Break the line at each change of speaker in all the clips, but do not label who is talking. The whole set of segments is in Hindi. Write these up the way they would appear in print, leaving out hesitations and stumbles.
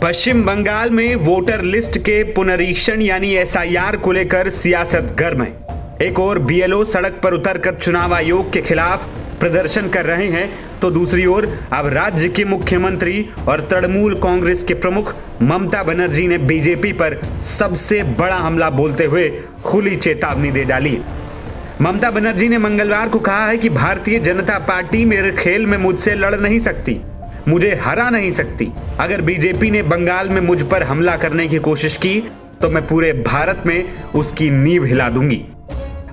पश्चिम बंगाल में वोटर लिस्ट के पुनरीक्षण यानी एसआईआर को लेकर सियासत गर्म है। एक ओर बीएलओ सड़क पर उतरकर चुनाव आयोग के खिलाफ प्रदर्शन कर रहे हैं, तो दूसरी ओर अब राज्य के मुख्यमंत्री और तृणमूल कांग्रेस के प्रमुख ममता बनर्जी ने बीजेपी पर सबसे बड़ा हमला बोलते हुए खुली चेतावनी दे डाली है। ममता बनर्जी ने मंगलवार को कहा है कि भारतीय जनता पार्टी मेरे खेल में मुझसे लड़ नहीं सकती, मुझे हरा नहीं सकती। अगर बीजेपी ने बंगाल में मुझ पर हमला करने की कोशिश की तो मैं पूरे भारत में उसकी नींव हिला दूंगी।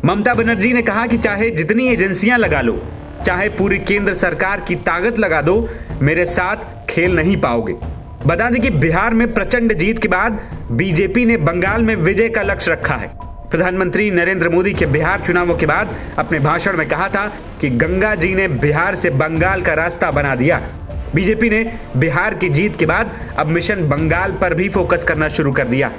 ममता बनर्जी ने कहा कि चाहे जितनी एजेंसियां लगा लो, चाहे पूरी केंद्र सरकार की ताकत लगा दो, मेरे साथ खेल नहीं पाओगे। बता दें कि बिहार में प्रचंड जीत के बाद बीजेपी ने बंगाल में विजय का लक्ष्य रखा है। प्रधानमंत्री नरेंद्र मोदी के बिहार चुनावों के बाद अपने भाषण में कहा था कि गंगा जी ने बिहार से बंगाल का रास्ता बना दिया। बीजेपी ने बिहार की जीत के बाद अब मिशन बंगाल पर भी फोकस करना शुरू कर दिया।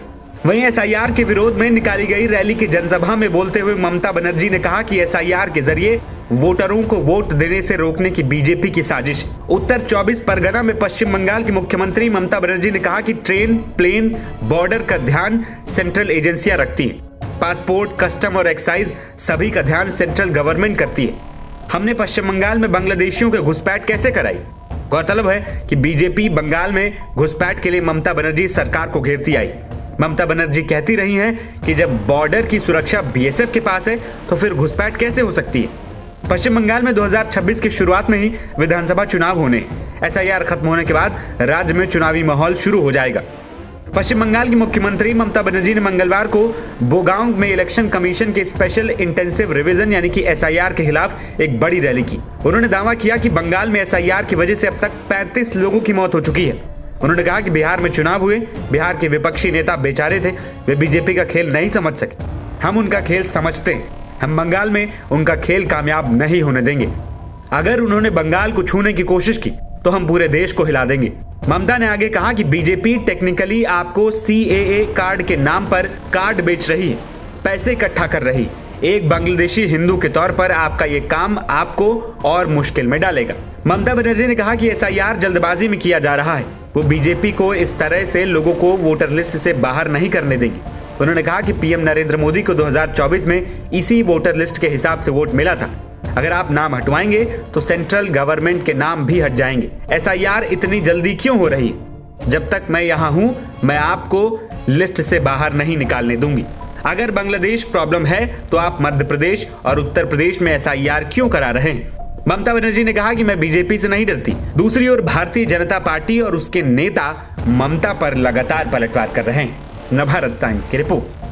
वहीं एसआईआर के विरोध में निकाली गई रैली की जनसभा में बोलते हुए ममता बनर्जी ने कहा कि एसआईआर के जरिए वोटरों को वोट देने से रोकने की बीजेपी की साजिश। उत्तर 24 परगना में पश्चिम बंगाल की मुख्यमंत्री ममता बनर्जी ने कहा कि ट्रेन, प्लेन, बॉर्डर का ध्यान सेंट्रल एजेंसियां रखती है। पासपोर्ट, कस्टम और एक्साइज सभी का ध्यान सेंट्रल गवर्नमेंट करती है। हमने पश्चिम बंगाल में बांग्लादेशियों के घुसपैठ कैसे कराई? गौरतलब है कि बीजेपी बंगाल में घुसपैठ के लिए ममता बनर्जी सरकार को घेरती आई। ममता बनर्जी कहती रही हैं कि जब बॉर्डर की सुरक्षा बीएसएफ के पास है तो फिर घुसपैठ कैसे हो सकती है? पश्चिम बंगाल में 2026 की शुरुआत में ही विधानसभा चुनाव होने, एसआईआर खत्म होने के बाद राज्य में चुनावी माहौल शुरू हो जाएगा। पश्चिम बंगाल की मुख्यमंत्री ममता बनर्जी ने मंगलवार को बोगांव में इलेक्शन कमीशन के स्पेशल इंटेंसिव रिवीजन यानी कि एसआईआर के खिलाफ एक बड़ी रैली की। उन्होंने दावा किया कि बंगाल में एसआईआर की वजह से अब तक 35 लोगों की मौत हो चुकी है। उन्होंने कहा कि बिहार में चुनाव हुए, बिहार के विपक्षी नेता बेचारे थे, वे बीजेपी का खेल नहीं समझ सके। हम उनका खेल समझते हैं, हम बंगाल में उनका खेल कामयाब नहीं होने देंगे। अगर उन्होंने बंगाल को छूने की कोशिश की तो हम पूरे देश को हिला देंगे। ममता ने आगे कहा कि बीजेपी टेक्निकली आपको सीएए कार्ड के नाम पर कार्ड बेच रही है, पैसे इकट्ठा कर रही है। एक बांग्लादेशी हिंदू के तौर पर आपका ये काम आपको और मुश्किल में डालेगा। ममता बनर्जी ने कहा कि एसआईआर जल्दबाजी में किया जा रहा है, वो बीजेपी को इस तरह से लोगों को वोटर लिस्ट से बाहर नहीं करने देगी। उन्होंने कहा कि पीएम नरेंद्र मोदी को 2024 में इसी वोटर लिस्ट के हिसाब से वोट मिला था। अगर आप नाम हटवाएंगे तो सेंट्रल गवर्नमेंट के नाम भी हट जाएंगे। एसआईआर इतनी जल्दी क्यों हो रही है? जब तक मैं यहाँ हूँ मैं आपको लिस्ट से बाहर नहीं निकालने दूंगी। अगर बांग्लादेश प्रॉब्लम है तो आप मध्य प्रदेश और उत्तर प्रदेश में एसआईआर क्यों करा रहे हैं? ममता बनर्जी ने कहा कि मैं बीजेपी से नहीं डरती। दूसरी ओर भारतीय जनता पार्टी और उसके नेता ममता पर लगातार पलटवार कर रहे हैं। नवभारत टाइम्स की रिपोर्ट।